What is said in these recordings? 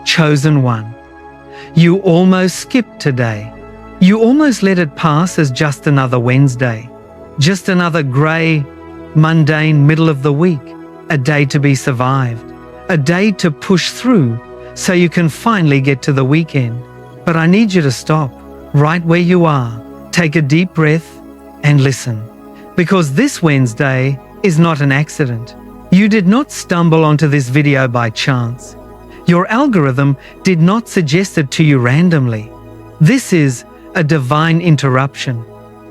Chosen one. You almost skipped today. You almost let it pass as just another Wednesday, just another grey, mundane middle of the week, a day to be survived, a day to push through so you can finally get to the weekend. But I need you to stop right where you are, take a deep breath and listen, because this Wednesday is not an accident. You did not stumble onto this video by chance. Your algorithm did not suggest it to you randomly. This is a divine interruption,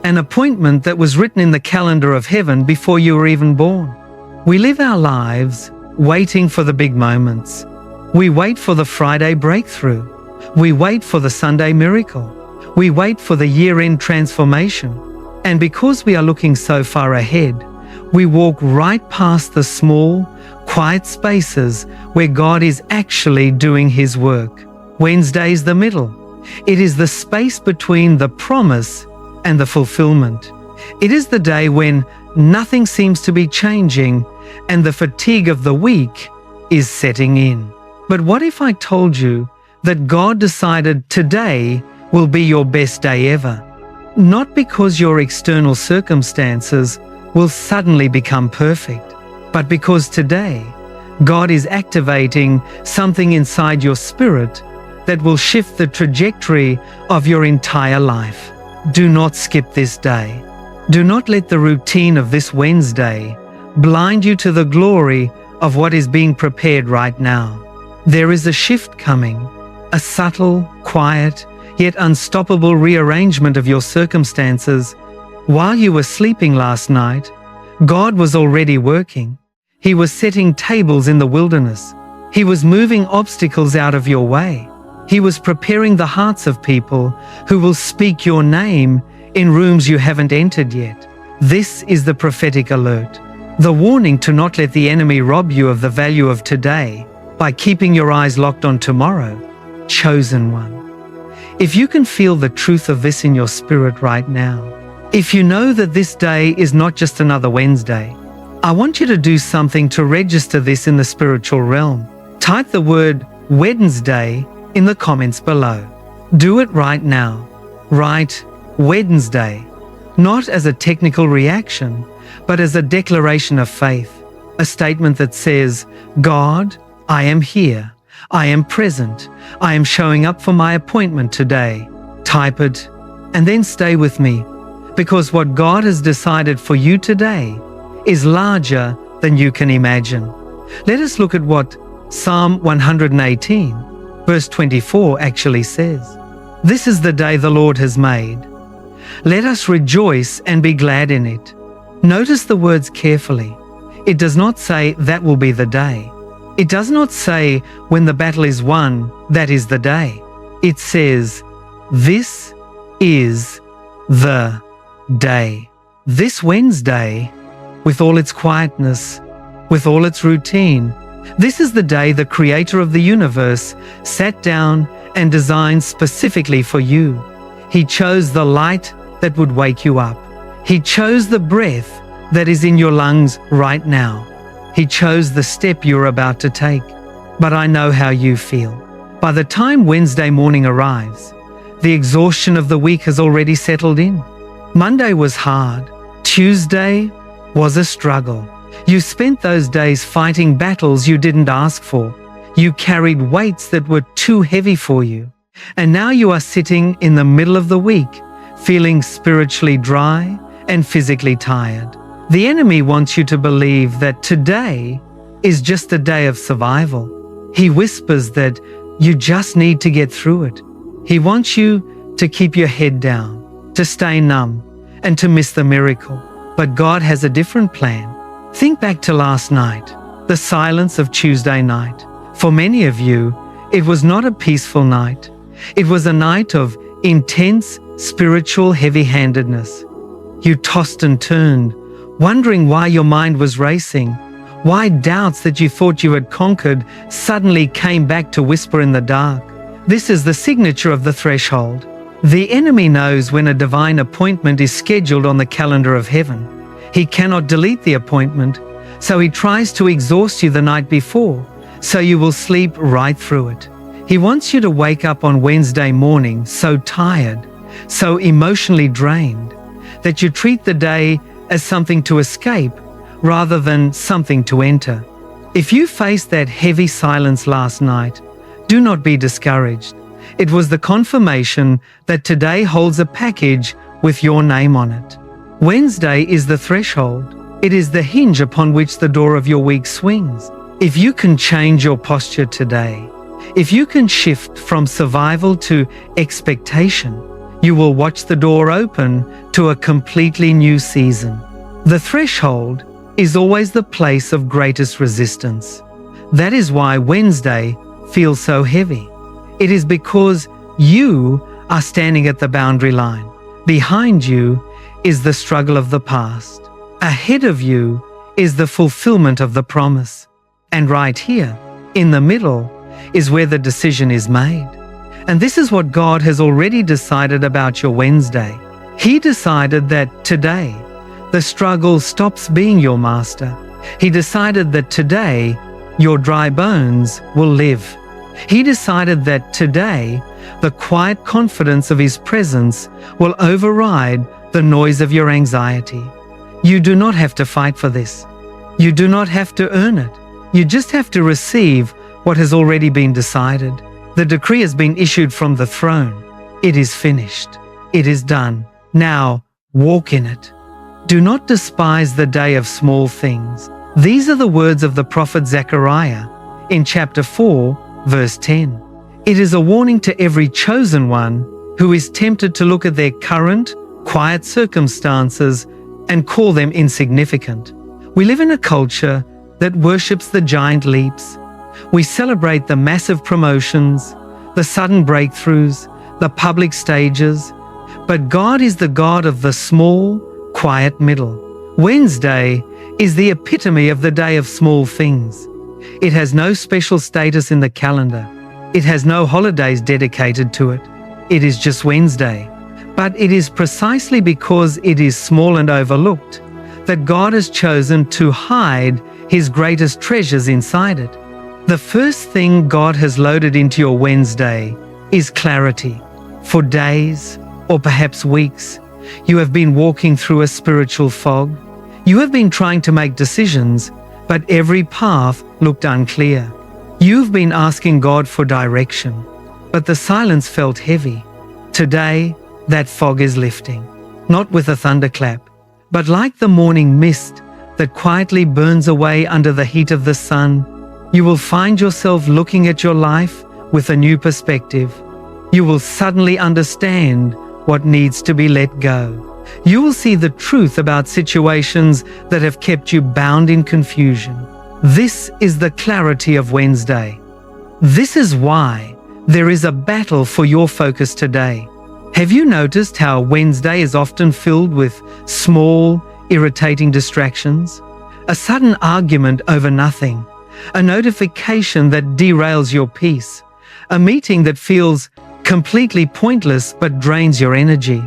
an appointment that was written in the calendar of heaven before you were even born. We live our lives waiting for the big moments. We wait for the Friday breakthrough. We wait for the Sunday miracle. We wait for the year-end transformation. And because we are looking so far ahead, we walk right past the small, quiet spaces where God is actually doing His work. Wednesday is the middle. It is the space between the promise and the fulfillment. It is the day when nothing seems to be changing and the fatigue of the week is setting in. But what if I told you that God decided today will be your best day ever? Not because your external circumstances will suddenly become perfect, but because today God is activating something inside your spirit that will shift the trajectory of your entire life. Do not skip this day. Do not let the routine of this Wednesday blind you to the glory of what is being prepared right now. There is a shift coming, a subtle, quiet, yet unstoppable rearrangement of your circumstances. While you were sleeping last night, God was already working. He was setting tables in the wilderness. He was moving obstacles out of your way. He was preparing the hearts of people who will speak your name in rooms you haven't entered yet. This is the prophetic alert, the warning to not let the enemy rob you of the value of today by keeping your eyes locked on tomorrow. Chosen one. If you can feel the truth of this in your spirit right now, if you know that this day is not just another Wednesday, I want you to do something to register this in the spiritual realm. Type the word Wednesday in the comments below. Do it right now. Write Wednesday, not as a technical reaction, but as a declaration of faith, a statement that says, God, I am here. I am present. I am showing up for my appointment today. Type it and then stay with me, because what God has decided for you today is larger than you can imagine. Let us look at what Psalm 118, verse 24 actually says. This is the day the Lord has made. Let us rejoice and be glad in it. Notice the words carefully. It does not say that will be the day. It does not say when the battle is won, that is the day. It says, this is the day. This Wednesday, with all its quietness, with all its routine, this is the day the Creator of the universe sat down and designed specifically for you. He chose the light that would wake you up. He chose the breath that is in your lungs right now. He chose the step you're about to take. But I know how you feel. By the time Wednesday morning arrives, the exhaustion of the week has already settled in. Monday was hard. Tuesday was a struggle. You spent those days fighting battles you didn't ask for. You carried weights that were too heavy for you. And now you are sitting in the middle of the week, feeling spiritually dry and physically tired. The enemy wants you to believe that today is just a day of survival. He whispers that you just need to get through it. He wants you to keep your head down, to stay numb, and to miss the miracle. But God has a different plan. Think back to last night, the silence of Tuesday night. For many of you, it was not a peaceful night. It was a night of intense spiritual heavy-handedness. You tossed and turned, wondering why your mind was racing, why doubts that you thought you had conquered suddenly came back to whisper in the dark. This is the signature of the threshold. The enemy knows when a divine appointment is scheduled on the calendar of heaven. He cannot delete the appointment, so he tries to exhaust you the night before, so you will sleep right through it. He wants you to wake up on Wednesday morning so tired, so emotionally drained, that you treat the day as something to escape rather than something to enter. If you faced that heavy silence last night, do not be discouraged. It was the confirmation that today holds a package with your name on it. Wednesday is the threshold. It is the hinge upon which the door of your week swings. If you can change your posture today, if you can shift from survival to expectation, you will watch the door open to a completely new season. The threshold is always the place of greatest resistance. That is why Wednesday feels so heavy. It is because you are standing at the boundary line. Behind you is the struggle of the past. Ahead of you is the fulfillment of the promise. And right here, in the middle, is where the decision is made. And this is what God has already decided about your Wednesday. He decided that today, the struggle stops being your master. He decided that today, your dry bones will live. He decided that today, the quiet confidence of His presence will override the noise of your anxiety. You do not have to fight for this. You do not have to earn it. You just have to receive what has already been decided. The decree has been issued from the throne. It is finished. It is done. Now, walk in it. Do not despise the day of small things. These are the words of the prophet Zechariah in chapter 4, verse 10. It is a warning to every chosen one who is tempted to look at their current, quiet circumstances and call them insignificant. We live in a culture that worships the giant leaps. We celebrate the massive promotions, the sudden breakthroughs, the public stages. But God is the God of the small, quiet middle. Wednesday is the epitome of the day of small things. It has no special status in the calendar. It has no holidays dedicated to it. It is just Wednesday. But it is precisely because it is small and overlooked that God has chosen to hide His greatest treasures inside it. The first thing God has loaded into your Wednesday is clarity. For days, or perhaps weeks, you have been walking through a spiritual fog. You have been trying to make decisions, but every path looked unclear. You've been asking God for direction, but the silence felt heavy. Today, that fog is lifting, not with a thunderclap, but like the morning mist that quietly burns away under the heat of the sun. You will find yourself looking at your life with a new perspective. You will suddenly understand what needs to be let go. You will see the truth about situations that have kept you bound in confusion. This is the clarity of Wednesday. This is why there is a battle for your focus today. Have you noticed how Wednesday is often filled with small, irritating distractions? A sudden argument over nothing. A notification that derails your peace. A meeting that feels completely pointless but drains your energy.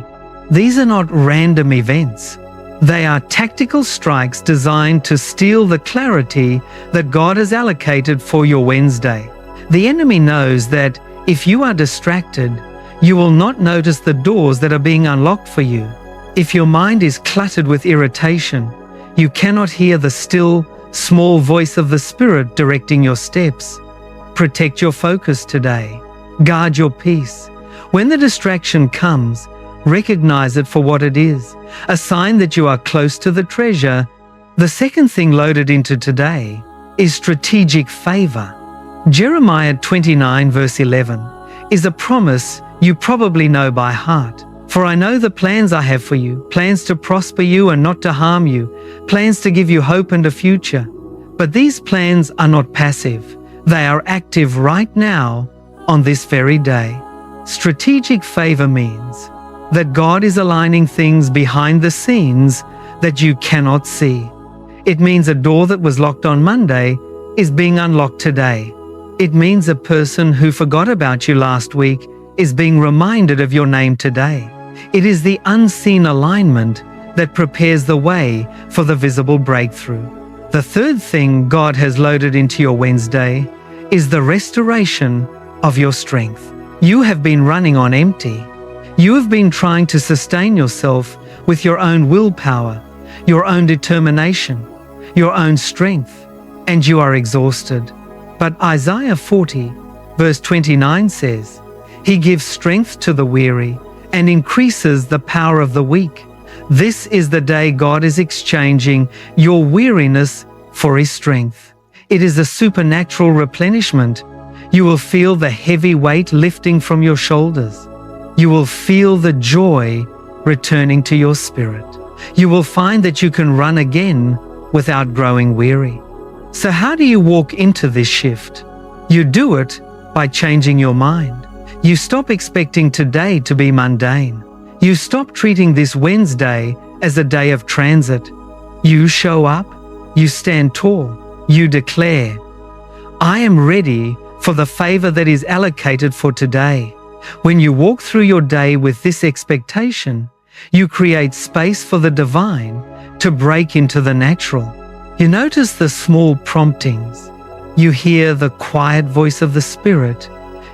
These are not random events. They are tactical strikes designed to steal the clarity that God has allocated for your Wednesday. The enemy knows that if you are distracted, you will not notice the doors that are being unlocked for you. If your mind is cluttered with irritation, you cannot hear the still, small voice of the Spirit directing your steps. Protect your focus today. Guard your peace. When the distraction comes, recognize it for what it is, a sign that you are close to the treasure. The second thing loaded into today is strategic favor. Jeremiah 29 verse 11 is a promise you probably know by heart. For I know the plans I have for you, plans to prosper you and not to harm you, plans to give you hope and a future. But these plans are not passive. They are active right now on this very day. Strategic favor means that God is aligning things behind the scenes that you cannot see. It means a door that was locked on Monday is being unlocked today. It means a person who forgot about you last week is being reminded of your name today. It is the unseen alignment that prepares the way for the visible breakthrough. The third thing God has loaded into your Wednesday is the restoration of your strength. You have been running on empty. You have been trying to sustain yourself with your own willpower, your own determination, your own strength, and you are exhausted. But Isaiah 40, verse 29 says, He gives strength to the weary and increases the power of the weak. This is the day God is exchanging your weariness for His strength. It is a supernatural replenishment. You will feel the heavy weight lifting from your shoulders. You will feel the joy returning to your spirit. You will find that you can run again without growing weary. So how do you walk into this shift? You do it by changing your mind. You stop expecting today to be mundane. You stop treating this Wednesday as a day of transit. You show up, you stand tall, you declare, I am ready for the favor that is allocated for today. When you walk through your day with this expectation, you create space for the divine to break into the natural. You notice the small promptings. You hear the quiet voice of the Spirit.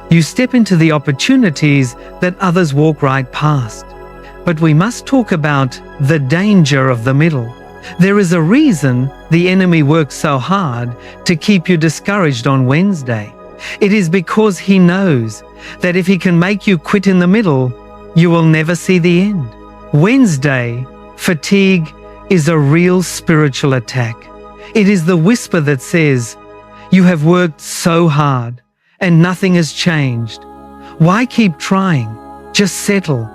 You step into the opportunities that others walk right past. But we must talk about the danger of the middle. There is a reason the enemy works so hard to keep you discouraged on Wednesday. It is because he knows that if he can make you quit in the middle, you will never see the end. Wednesday, fatigue is a real spiritual attack. It is the whisper that says, you have worked so hard and nothing has changed. Why keep trying? Just settle.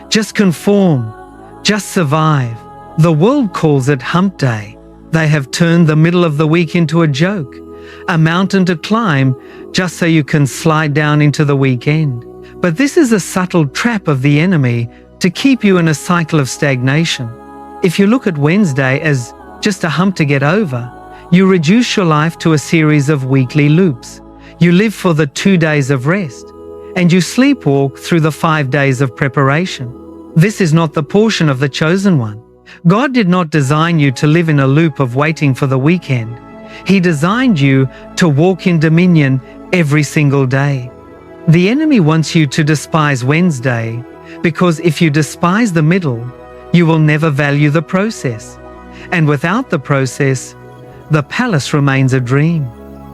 Just conform. Just survive. The world calls it hump day. They have turned the middle of the week into a joke, a mountain to climb just so you can slide down into the weekend. But this is a subtle trap of the enemy to keep you in a cycle of stagnation. If you look at Wednesday as just a hump to get over, you reduce your life to a series of weekly loops. You live for the 2 days of rest, and you sleepwalk through the 5 days of preparation. This is not the portion of the chosen one. God did not design you to live in a loop of waiting for the weekend. He designed you to walk in dominion every single day. The enemy wants you to despise Wednesday, because if you despise the middle, you will never value the process. And without the process, the palace remains a dream.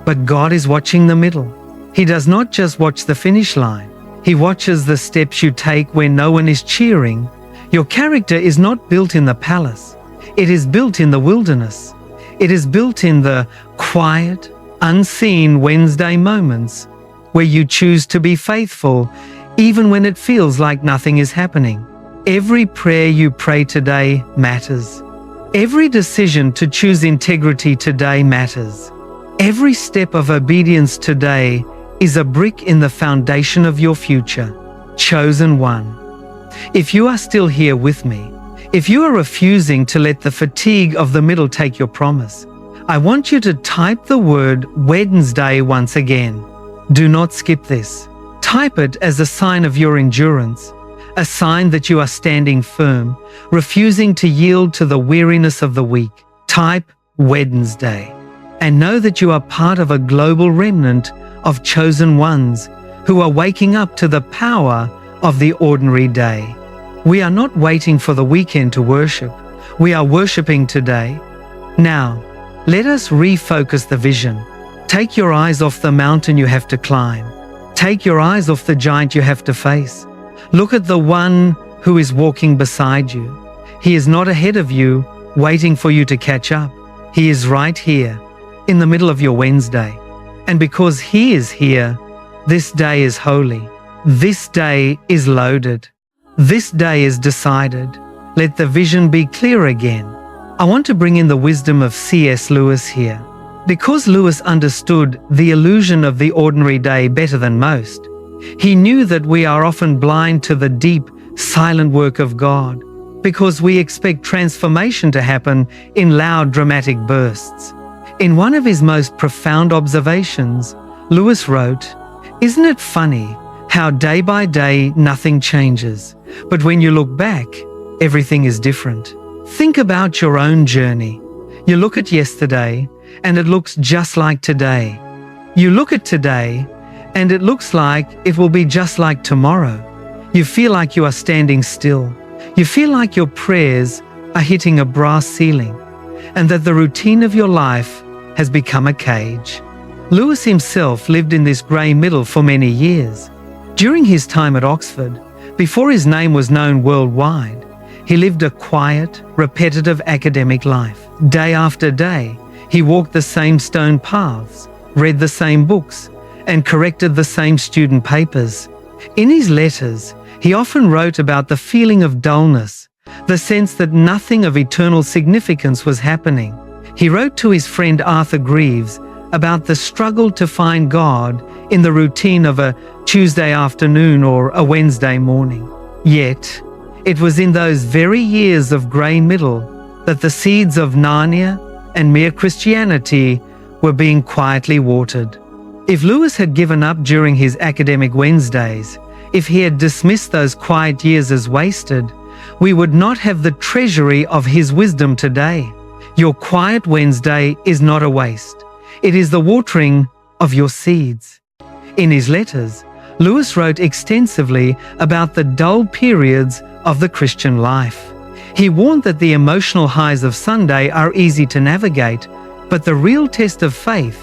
But God is watching the middle. He does not just watch the finish line. He watches the steps you take when no one is cheering. Your character is not built in the palace. It is built in the wilderness. It is built in the quiet, unseen Wednesday moments where you choose to be faithful even when it feels like nothing is happening. Every prayer you pray today matters. Every decision to choose integrity today matters. Every step of obedience today is a brick in the foundation of your future. Chosen one. If you are still here with me, if you are refusing to let the fatigue of the middle take your promise, I want you to type the word Wednesday once again. Do not skip this. Type it as a sign of your endurance, a sign that you are standing firm, refusing to yield to the weariness of the week. Type Wednesday, and know that you are part of a global remnant of chosen ones who are waking up to the power of the ordinary day. We are not waiting for the weekend to worship. We are worshiping today. Now, let us refocus the vision. Take your eyes off the mountain you have to climb. Take your eyes off the giant you have to face. Look at the one who is walking beside you. He is not ahead of you, waiting for you to catch up. He is right here, in the middle of your Wednesday. And because He is here, this day is holy. This day is loaded. This day is decided. Let the vision be clear again. I want to bring in the wisdom of C.S. Lewis here. Because Lewis understood the illusion of the ordinary day better than most, he knew that we are often blind to the deep, silent work of God because we expect transformation to happen in loud, dramatic bursts. In one of his most profound observations, Lewis wrote, "Isn't it funny how day by day nothing changes, but when you look back, everything is different?" Think about your own journey. You look at yesterday, and it looks just like today. You look at today, and it looks like it will be just like tomorrow. You feel like you are standing still. You feel like your prayers are hitting a brass ceiling, and that the routine of your life has become a cage. Lewis himself lived in this grey middle for many years. During his time at Oxford, before his name was known worldwide, he lived a quiet, repetitive academic life. Day after day, he walked the same stone paths, read the same books, and corrected the same student papers. In his letters, he often wrote about the feeling of dullness, the sense that nothing of eternal significance was happening. He wrote to his friend Arthur Greaves about the struggle to find God in the routine of a Tuesday afternoon or a Wednesday morning. Yet, it was in those very years of grey middle that the seeds of Narnia and mere Christianity were being quietly watered. If Lewis had given up during his academic Wednesdays, if he had dismissed those quiet years as wasted, we would not have the treasury of his wisdom today. Your quiet Wednesday is not a waste. It is the watering of your seeds. In his letters, Lewis wrote extensively about the dull periods of the Christian life. He warned that the emotional highs of Sunday are easy to navigate, but the real test of faith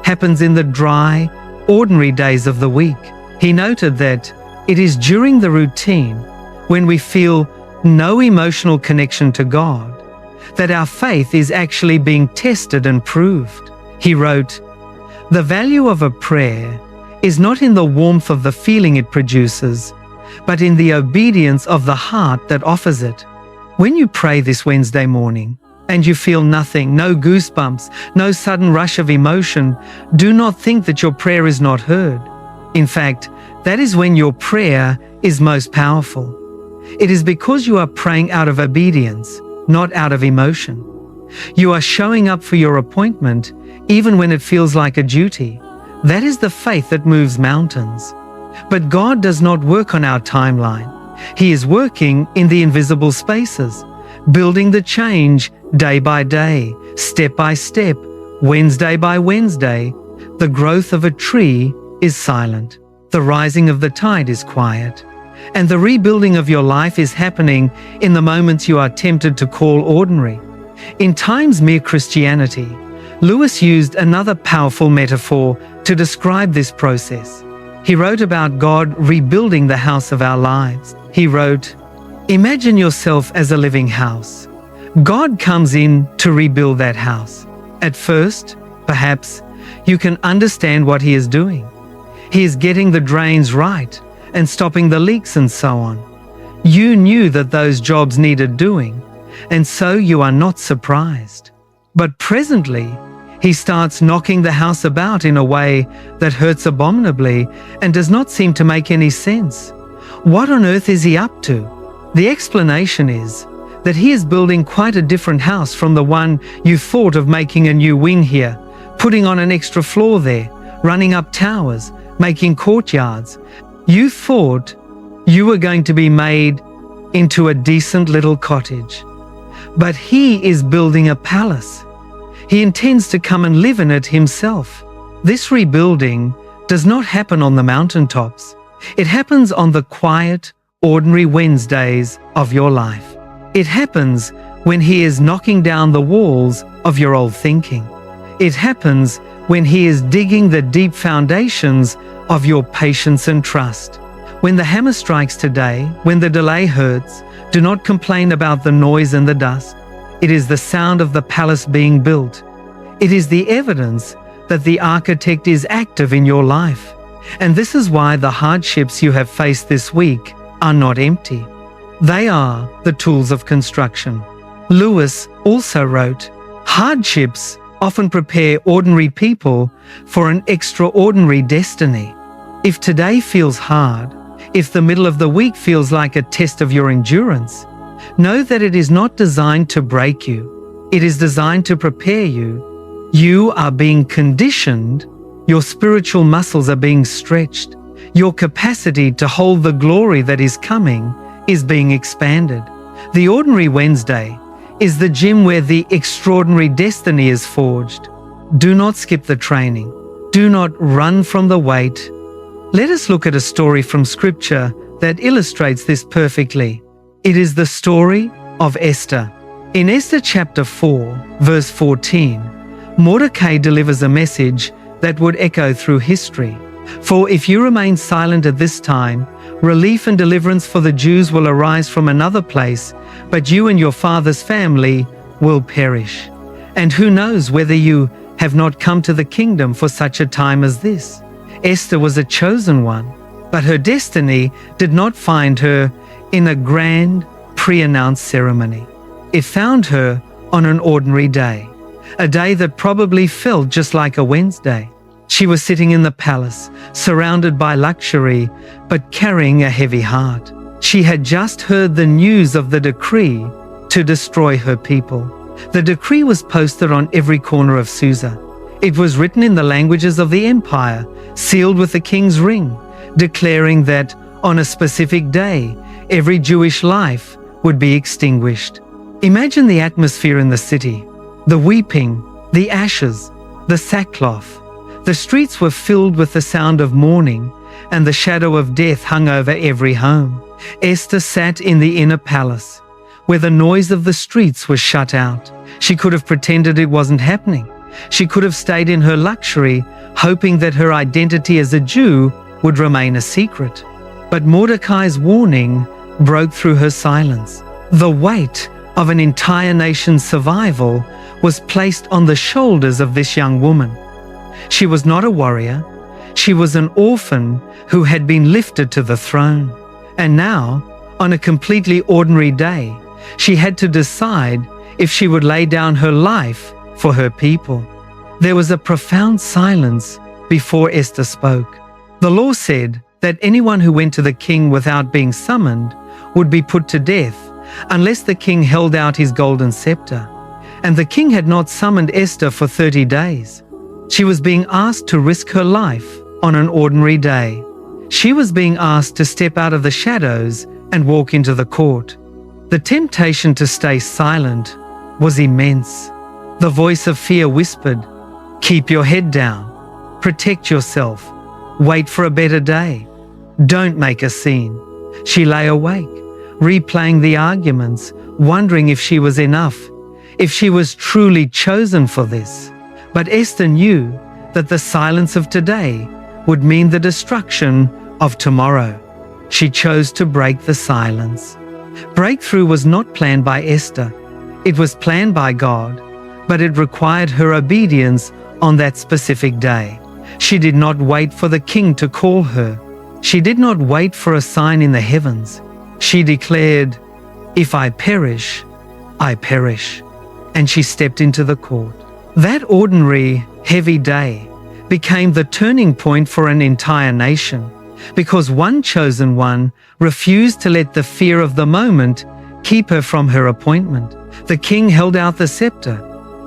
happens in the dry, ordinary days of the week. He noted that it is during the routine, when we feel no emotional connection to God, that our faith is actually being tested and proved. He wrote, "The value of a prayer is not in the warmth of the feeling it produces, but in the obedience of the heart that offers it." When you pray this Wednesday morning and you feel nothing, no goosebumps, no sudden rush of emotion, do not think that your prayer is not heard. In fact, that is when your prayer is most powerful. It is because you are praying out of obedience, not out of emotion. You are showing up for your appointment even when it feels like a duty. That is the faith that moves mountains. But God does not work on our timeline. He is working in the invisible spaces, building the change day by day, step by step, Wednesday by Wednesday. The growth of a tree is silent. The rising of the tide is quiet. And the rebuilding of your life is happening in the moments you are tempted to call ordinary. In Time's Mere Christianity, Lewis used another powerful metaphor to describe this process. He wrote about God rebuilding the house of our lives. He wrote, "Imagine yourself as a living house. God comes in to rebuild that house. At first, perhaps, you can understand what He is doing. He is getting the drains right and stopping the leaks and so on. You knew that those jobs needed doing, and so you are not surprised. But presently, He starts knocking the house about in a way that hurts abominably and does not seem to make any sense. What on earth is He up to?" The explanation is that He is building quite a different house from the one you thought of, making a new wing here, putting on an extra floor there, running up towers, making courtyards. You thought you were going to be made into a decent little cottage. But He is building a palace. He intends to come and live in it Himself. This rebuilding does not happen on the mountaintops. It happens on the quiet, ordinary Wednesdays of your life. It happens when He is knocking down the walls of your old thinking. It happens when He is digging the deep foundations of your patience and trust. When the hammer strikes today, when the delay hurts, do not complain about the noise and the dust. It is the sound of the palace being built. It is the evidence that the architect is active in your life. And this is why the hardships you have faced this week are not empty. They are the tools of construction. Lewis also wrote, "Hardships often prepare ordinary people for an extraordinary destiny." If today feels hard, if the middle of the week feels like a test of your endurance, know that it is not designed to break you. It is designed to prepare you. You are being conditioned. Your spiritual muscles are being stretched. Your capacity to hold the glory that is coming is being expanded. The ordinary Wednesday is the gym where the extraordinary destiny is forged. Do not skip the training. Do not run from the weight. Let us look at a story from Scripture that illustrates this perfectly. It is the story of Esther. In Esther chapter 4, verse 14, Mordecai delivers a message that would echo through history. For if you remain silent at this time, relief and deliverance for the Jews will arise from another place, but you and your father's family will perish. And who knows whether you have not come to the kingdom for such a time as this? Esther was a chosen one, but her destiny did not find her in a grand, pre-announced ceremony. It found her on an ordinary day, a day that probably felt just like a Wednesday. She was sitting in the palace, surrounded by luxury, but carrying a heavy heart. She had just heard the news of the decree to destroy her people. The decree was posted on every corner of Susa. It was written in the languages of the empire, sealed with the king's ring, declaring that on a specific day, every Jewish life would be extinguished. Imagine the atmosphere in the city, the weeping, the ashes, the sackcloth. The streets were filled with the sound of mourning, and the shadow of death hung over every home. Esther sat in the inner palace, where the noise of the streets was shut out. She could have pretended it wasn't happening. She could have stayed in her luxury, hoping that her identity as a Jew would remain a secret. But Mordecai's warning broke through her silence. The weight of an entire nation's survival was placed on the shoulders of this young woman. She was not a warrior. She was an orphan who had been lifted to the throne. And now, on a completely ordinary day, she had to decide if she would lay down her life for her people. There was a profound silence before Esther spoke. The law said that anyone who went to the king without being summoned would be put to death unless the king held out his golden scepter. And the king had not summoned Esther for 30 days. She was being asked to risk her life on an ordinary day. She was being asked to step out of the shadows and walk into the court. The temptation to stay silent was immense. The voice of fear whispered, "Keep your head down. Protect yourself. Wait for a better day. Don't make a scene." She lay awake, replaying the arguments, wondering if she was enough, if she was truly chosen for this. But Esther knew that the silence of today would mean the destruction of tomorrow. She chose to break the silence. Breakthrough was not planned by Esther. It was planned by God, but it required her obedience on that specific day. She did not wait for the king to call her. She did not wait for a sign in the heavens. She declared, "If I perish, I perish." And she stepped into the court. That ordinary, heavy day became the turning point for an entire nation, because one chosen one refused to let the fear of the moment keep her from her appointment. The king held out the scepter.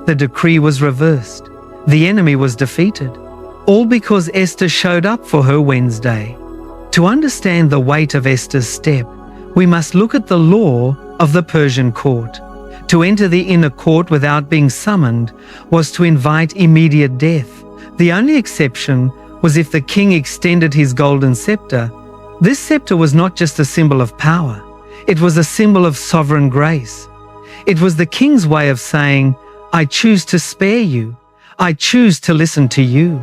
The decree was reversed. The enemy was defeated. All because Esther showed up for her Wednesday. To understand the weight of Esther's step, we must look at the law of the Persian court. To enter the inner court without being summoned was to invite immediate death. The only exception was if the king extended his golden scepter. This scepter was not just a symbol of power. It was a symbol of sovereign grace. It was the king's way of saying, "I choose to spare you. I choose to listen to you."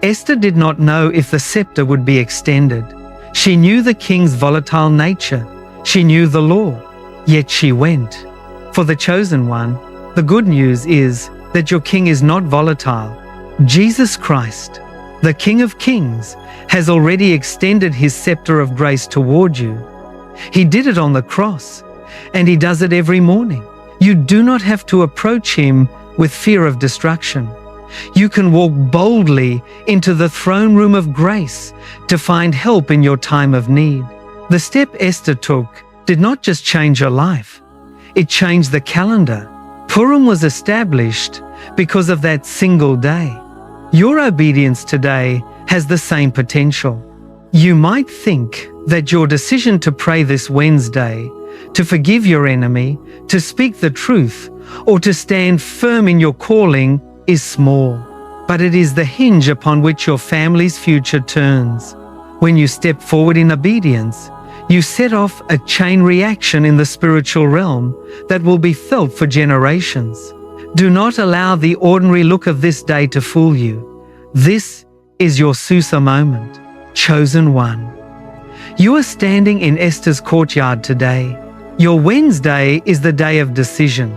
Esther did not know if the scepter would be extended. She knew the king's volatile nature. She knew the law. Yet she went. For the chosen one, the good news is that your king is not volatile. Jesus Christ, the King of Kings, has already extended his scepter of grace toward you. He did it on the cross, and he does it every morning. You do not have to approach him with fear of destruction. You can walk boldly into the throne room of grace to find help in your time of need. The step Esther took did not just change her life. It changed the calendar. Purim was established because of that single day. Your obedience today has the same potential. You might think that your decision to pray this Wednesday, to forgive your enemy, to speak the truth, or to stand firm in your calling is small, but it is the hinge upon which your family's future turns. When you step forward in obedience, you set off a chain reaction in the spiritual realm that will be felt for generations. Do not allow the ordinary look of this day to fool you. This is your Susa moment, chosen one. You are standing in Esther's courtyard today. Your Wednesday is the day of decision.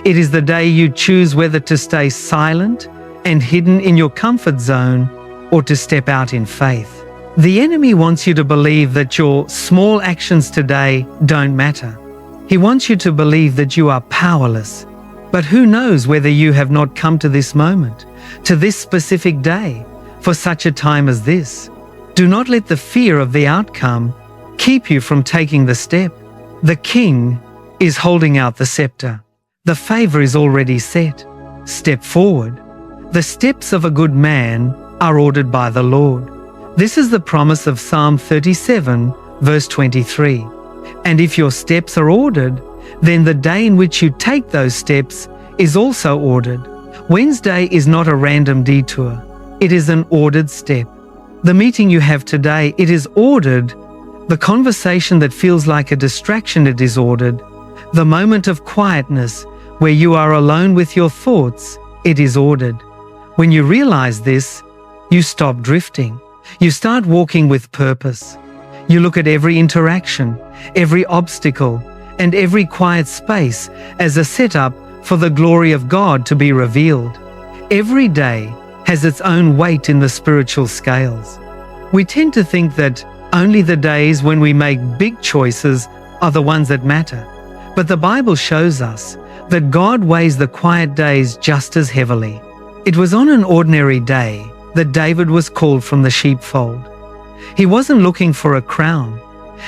It is the day you choose whether to stay silent and hidden in your comfort zone or to step out in faith. The enemy wants you to believe that your small actions today don't matter. He wants you to believe that you are powerless. But who knows whether you have not come to this moment, to this specific day, for such a time as this. Do not let the fear of the outcome keep you from taking the step. The king is holding out the scepter. The favor is already set. Step forward. The steps of a good man are ordered by the Lord. This is the promise of Psalm 37, verse 23. And if your steps are ordered, then the day in which you take those steps is also ordered. Wednesday is not a random detour. It is an ordered step. The meeting you have today, it is ordered. The conversation that feels like a distraction, it is ordered. The moment of quietness where you are alone with your thoughts, it is ordered. When you realize this, you stop drifting. You start walking with purpose. You look at every interaction, every obstacle, and every quiet space as a setup for the glory of God to be revealed. Every day has its own weight in the spiritual scales. We tend to think that only the days when we make big choices are the ones that matter. But the Bible shows us that God weighs the quiet days just as heavily. It was on an ordinary day that David was called from the sheepfold. He wasn't looking for a crown.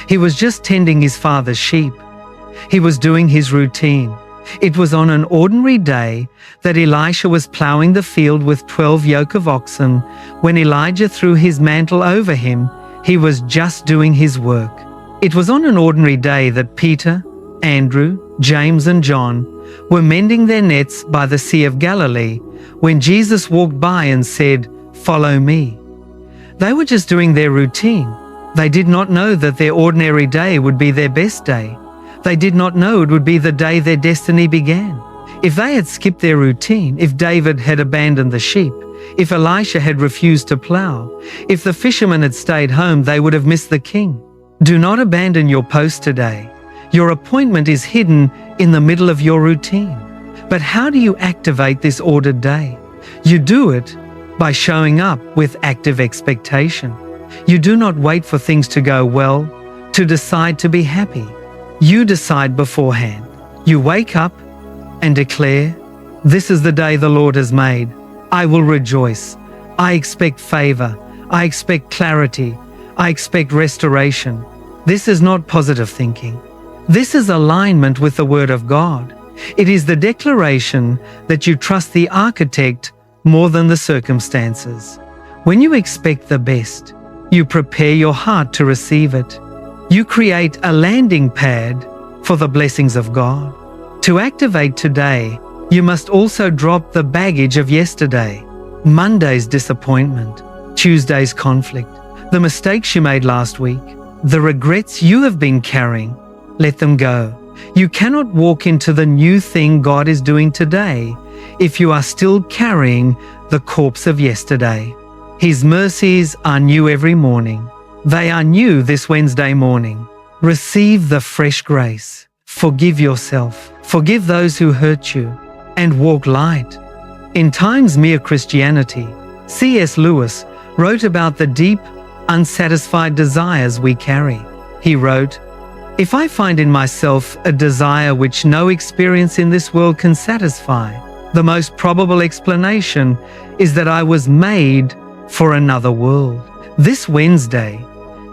He was just tending his father's sheep. He was doing his routine. It was on an ordinary day that Elisha was plowing the field with 12 yoke of oxen. When Elijah threw his mantle over him, he was just doing his work. It was on an ordinary day that Peter, Andrew, James and John were mending their nets by the Sea of Galilee when Jesus walked by and said, "Follow me." They were just doing their routine. They did not know that their ordinary day would be their best day. They did not know it would be the day their destiny began. If they had skipped their routine, if David had abandoned the sheep, if Elisha had refused to plow, if the fishermen had stayed home, they would have missed the king. Do not abandon your post today. Your appointment is hidden in the middle of your routine. But how do you activate this ordered day? You do it by showing up with active expectation. You do not wait for things to go well to decide to be happy. You decide beforehand. You wake up and declare, "This is the day the Lord has made. I will rejoice. I expect favor. I expect clarity. I expect restoration." This is not positive thinking. This is alignment with the Word of God. It is the declaration that you trust the architect more than the circumstances. When you expect the best, you prepare your heart to receive it. You create a landing pad for the blessings of God. To activate today, you must also drop the baggage of yesterday, Monday's disappointment, Tuesday's conflict, the mistakes you made last week, the regrets you have been carrying. Let them go. You cannot walk into the new thing God is doing today if you are still carrying the corpse of yesterday. His mercies are new every morning. They are new this Wednesday morning. Receive the fresh grace. Forgive yourself. Forgive those who hurt you. And walk light. In Times Mere Christianity, C.S. Lewis wrote about the deep, unsatisfied desires we carry. He wrote, "If I find in myself a desire which no experience in this world can satisfy, the most probable explanation is that I was made for another world." This Wednesday,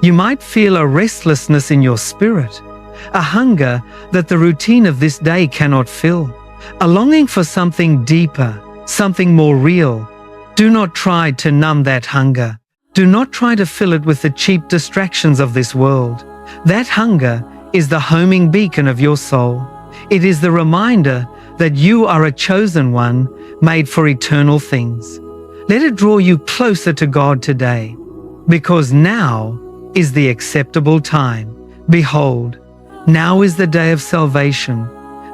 you might feel a restlessness in your spirit, a hunger that the routine of this day cannot fill, a longing for something deeper, something more real. Do not try to numb that hunger. Do not try to fill it with the cheap distractions of this world. That hunger is the homing beacon of your soul. It is the reminder that you are a chosen one made for eternal things. Let it draw you closer to God today, because now is the acceptable time. Behold, now is the day of salvation.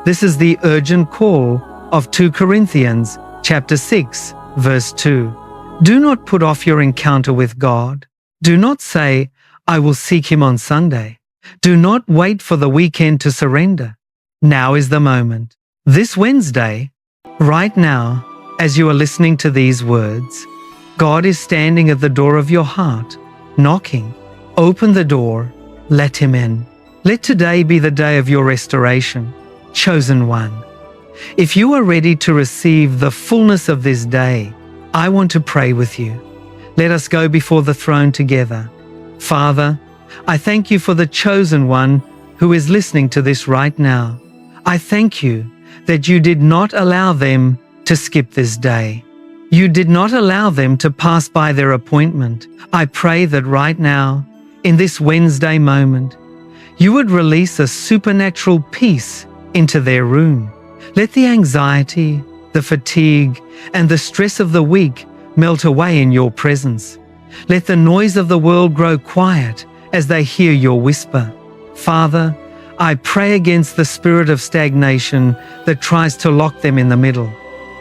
This is the urgent call of 2 Corinthians chapter 6, verse 2. Do not put off your encounter with God. Do not say, I will seek Him on Sunday. Do not wait for the weekend to surrender. Now is the moment. This Wednesday, right now, as you are listening to these words, God is standing at the door of your heart, knocking. Open the door. Let Him in. Let today be the day of your restoration. Chosen one. If you are ready to receive the fullness of this day, I want to pray with you. Let us go before the throne together. Father, I thank you for the chosen one who is listening to this right now. I thank you that you did not allow them to skip this day. You did not allow them to pass by their appointment. I pray that right now, in this Wednesday moment, you would release a supernatural peace into their room. Let the anxiety, the fatigue, and the stress of the week melt away in your presence. Let the noise of the world grow quiet as they hear your whisper. Father, I pray against the spirit of stagnation that tries to lock them in the middle.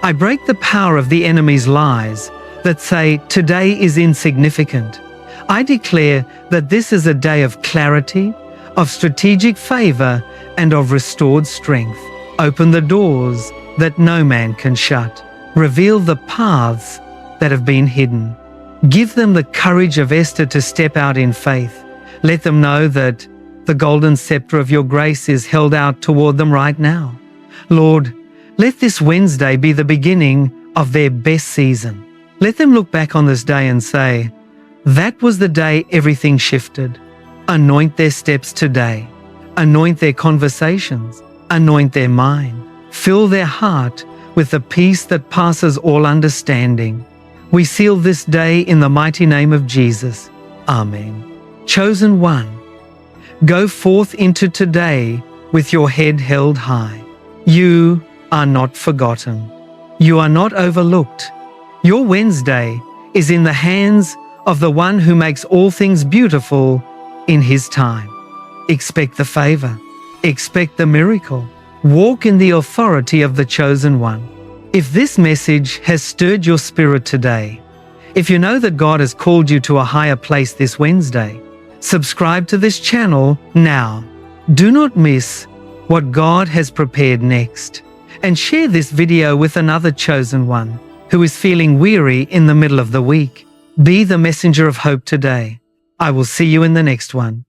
I break the power of the enemy's lies that say today is insignificant. I declare that this is a day of clarity, of strategic favor, and of restored strength. Open the doors that no man can shut. Reveal the paths that have been hidden. Give them the courage of Esther to step out in faith. Let them know that the golden scepter of your grace is held out toward them right now. Lord, let this Wednesday be the beginning of their best season. Let them look back on this day and say, that was the day everything shifted. Anoint their steps today. Anoint their conversations. Anoint their mind. Fill their heart with the peace that passes all understanding. We seal this day in the mighty name of Jesus. Amen. Chosen one, go forth into today with your head held high. You are not forgotten. You are not overlooked. Your Wednesday is in the hands of the one who makes all things beautiful in His time. Expect the favor. Expect the miracle. Walk in the authority of the chosen one. If this message has stirred your spirit today, if you know that God has called you to a higher place this Wednesday, subscribe to this channel now. Do not miss what God has prepared next. And share this video with another chosen one who is feeling weary in the middle of the week. Be the messenger of hope today. I will see you in the next one.